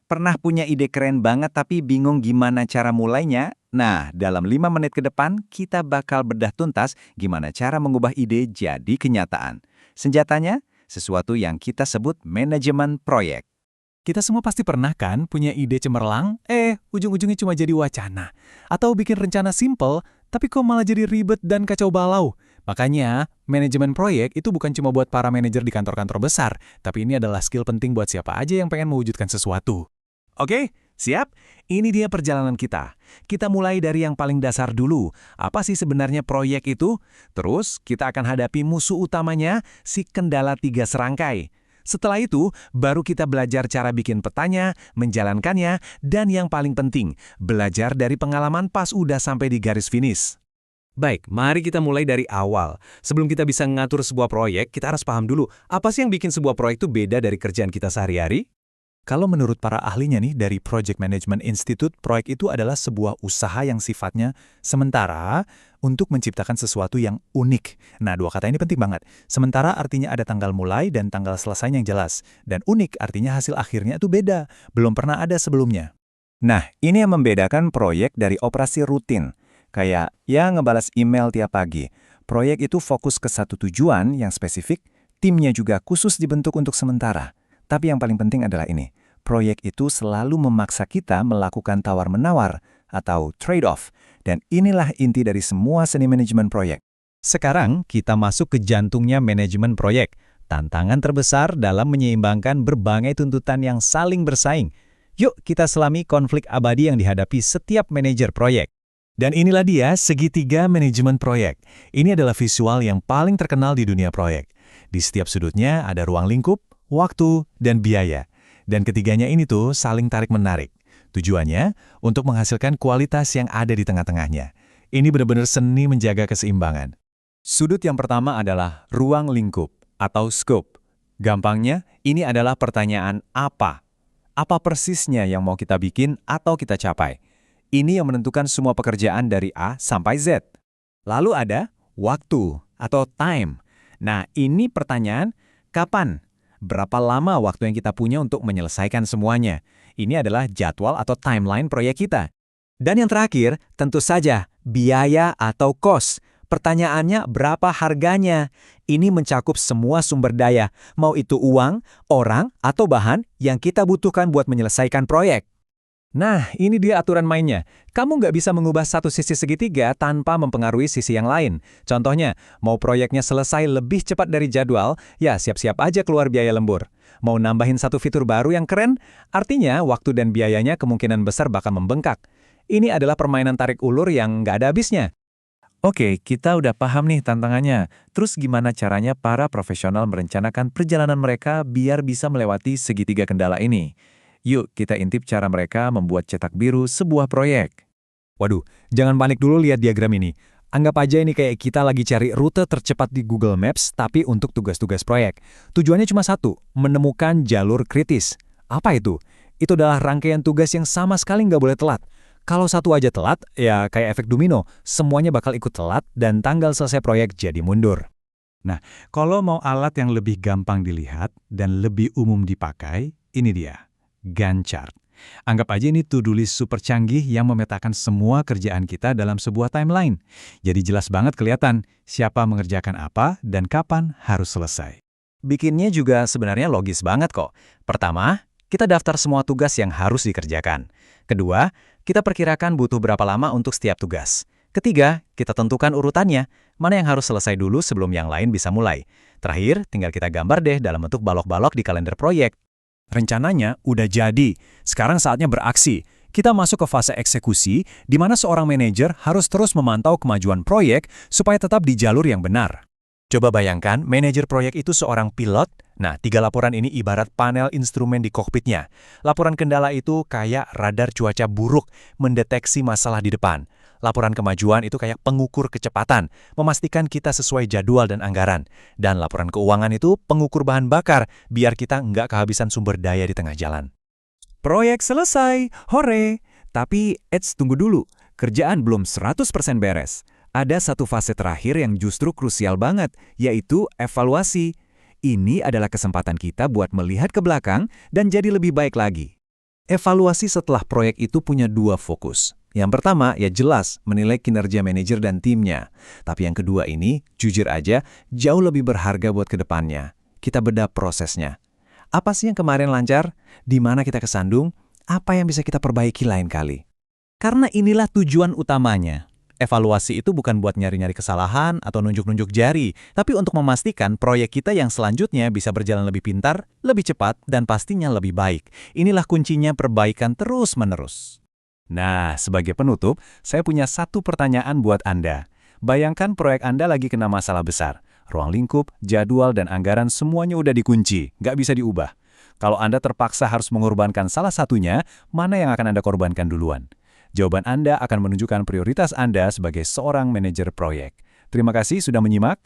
Pernah punya ide keren banget tapi bingung gimana cara mulainya? Nah, dalam 5 menit ke depan, kita bakal bedah tuntas gimana cara mengubah ide jadi kenyataan. Senjatanya, sesuatu yang kita sebut manajemen proyek. Kita semua pasti pernah kan punya ide cemerlang, ujung-ujungnya cuma jadi wacana. Atau bikin rencana simple, tapi kok malah jadi ribet dan kacau balau. Makanya, manajemen proyek itu bukan cuma buat para manajer di kantor-kantor besar, tapi ini adalah skill penting buat siapa aja yang pengen mewujudkan sesuatu. Oke, siap? Ini dia perjalanan kita. Kita mulai dari yang paling dasar dulu. Apa sih sebenarnya proyek itu? Terus, kita akan hadapi musuh utamanya, si kendala 3 serangkai. Setelah itu, baru kita belajar cara bikin petanya, menjalankannya, dan yang paling penting, belajar dari pengalaman pas udah sampai di garis finish. Baik, mari kita mulai dari awal. Sebelum kita bisa ngatur sebuah proyek, kita harus paham dulu, apa sih yang bikin sebuah proyek itu beda dari kerjaan kita sehari-hari? Kalau menurut para ahlinya nih dari Project Management Institute, proyek itu adalah sebuah usaha yang sifatnya sementara untuk menciptakan sesuatu yang unik. Nah, 2 kata ini penting banget. Sementara artinya ada tanggal mulai dan tanggal selesainya yang jelas. Dan unik artinya hasil akhirnya itu beda, belum pernah ada sebelumnya. Nah, ini yang membedakan proyek dari operasi rutin. Kayak, ya ngebalas email tiap pagi. Proyek itu fokus ke satu tujuan yang spesifik, timnya juga khusus dibentuk untuk sementara. Tapi yang paling penting adalah ini, proyek itu selalu memaksa kita melakukan tawar-menawar atau trade-off, dan inilah inti dari semua seni manajemen proyek. Sekarang kita masuk ke jantungnya manajemen proyek, tantangan terbesar dalam menyeimbangkan berbagai tuntutan yang saling bersaing. Yuk kita selami konflik abadi yang dihadapi setiap manajer proyek. Dan inilah dia segitiga manajemen proyek. Ini adalah visual yang paling terkenal di dunia proyek. Di setiap sudutnya ada ruang lingkup, waktu, dan biaya. Dan ketiganya ini tuh saling tarik-menarik. Tujuannya untuk menghasilkan kualitas yang ada di tengah-tengahnya. Ini benar-benar seni menjaga keseimbangan. Sudut yang pertama adalah ruang lingkup atau scope. Gampangnya, ini adalah pertanyaan apa. Apa persisnya yang mau kita bikin atau kita capai? Ini yang menentukan semua pekerjaan dari A sampai Z. Lalu ada waktu atau time. Nah, ini pertanyaan kapan? Berapa lama waktu yang kita punya untuk menyelesaikan semuanya? Ini adalah jadwal atau timeline proyek kita. Dan yang terakhir, tentu saja, biaya atau cost. Pertanyaannya, berapa harganya? Ini mencakup semua sumber daya, mau itu uang, orang, atau bahan yang kita butuhkan buat menyelesaikan proyek. Nah, ini dia aturan mainnya. Kamu nggak bisa mengubah satu sisi segitiga tanpa mempengaruhi sisi yang lain. Contohnya, mau proyeknya selesai lebih cepat dari jadwal, ya siap-siap aja keluar biaya lembur. Mau nambahin satu fitur baru yang keren, artinya waktu dan biayanya kemungkinan besar bakal membengkak. Ini adalah permainan tarik ulur yang nggak ada habisnya. Oke, kita udah paham nih tantangannya. Terus gimana caranya para profesional merencanakan perjalanan mereka biar bisa melewati segitiga kendala ini? Yuk kita intip cara mereka membuat cetak biru sebuah proyek. Waduh, jangan panik dulu lihat diagram ini. Anggap aja ini kayak kita lagi cari rute tercepat di Google Maps, tapi untuk tugas-tugas proyek. Tujuannya cuma satu, menemukan jalur kritis. Apa itu? Itu adalah rangkaian tugas yang sama sekali nggak boleh telat. Kalau satu aja telat, ya kayak efek domino, semuanya bakal ikut telat dan tanggal selesai proyek jadi mundur. Nah, kalau mau alat yang lebih gampang dilihat dan lebih umum dipakai, ini dia. Gantt chart. Anggap aja ini to-do list super canggih yang memetakan semua kerjaan kita dalam sebuah timeline. Jadi jelas banget kelihatan siapa mengerjakan apa dan kapan harus selesai. Bikinnya juga sebenarnya logis banget kok. Pertama, kita daftar semua tugas yang harus dikerjakan. Kedua, kita perkirakan butuh berapa lama untuk setiap tugas. Ketiga, kita tentukan urutannya, mana yang harus selesai dulu sebelum yang lain bisa mulai. Terakhir, tinggal kita gambar deh dalam bentuk balok-balok di kalender proyek. Rencananya udah jadi, sekarang saatnya beraksi. Kita masuk ke fase eksekusi, di mana seorang manajer harus terus memantau kemajuan proyek supaya tetap di jalur yang benar. Coba bayangkan, manajer proyek itu seorang pilot. Nah, 3 laporan ini ibarat panel instrumen di kokpitnya. Laporan kendala itu kayak radar cuaca buruk, mendeteksi masalah di depan. Laporan kemajuan itu kayak pengukur kecepatan, memastikan kita sesuai jadwal dan anggaran. Dan laporan keuangan itu pengukur bahan bakar, biar kita nggak kehabisan sumber daya di tengah jalan. Proyek selesai, hore! Tapi, tunggu dulu, kerjaan belum 100% beres. Ada satu fase terakhir yang justru krusial banget, yaitu evaluasi. Ini adalah kesempatan kita buat melihat ke belakang dan jadi lebih baik lagi. Evaluasi setelah proyek itu punya dua fokus. Yang pertama, ya jelas, menilai kinerja manajer dan timnya. Tapi yang kedua ini, jujur aja, jauh lebih berharga buat kedepannya. Kita bedah prosesnya. Apa sih yang kemarin lancar? Di mana kita kesandung? Apa yang bisa kita perbaiki lain kali? Karena inilah tujuan utamanya. Evaluasi itu bukan buat nyari-nyari kesalahan atau nunjuk-nunjuk jari, tapi untuk memastikan proyek kita yang selanjutnya bisa berjalan lebih pintar, lebih cepat, dan pastinya lebih baik. Inilah kuncinya perbaikan terus-menerus. Nah, sebagai penutup, saya punya satu pertanyaan buat Anda. Bayangkan proyek Anda lagi kena masalah besar. Ruang lingkup, jadwal, dan anggaran semuanya udah dikunci, nggak bisa diubah. Kalau Anda terpaksa harus mengorbankan salah satunya, mana yang akan Anda korbankan duluan? Jawaban Anda akan menunjukkan prioritas Anda sebagai seorang manajer proyek. Terima kasih sudah menyimak.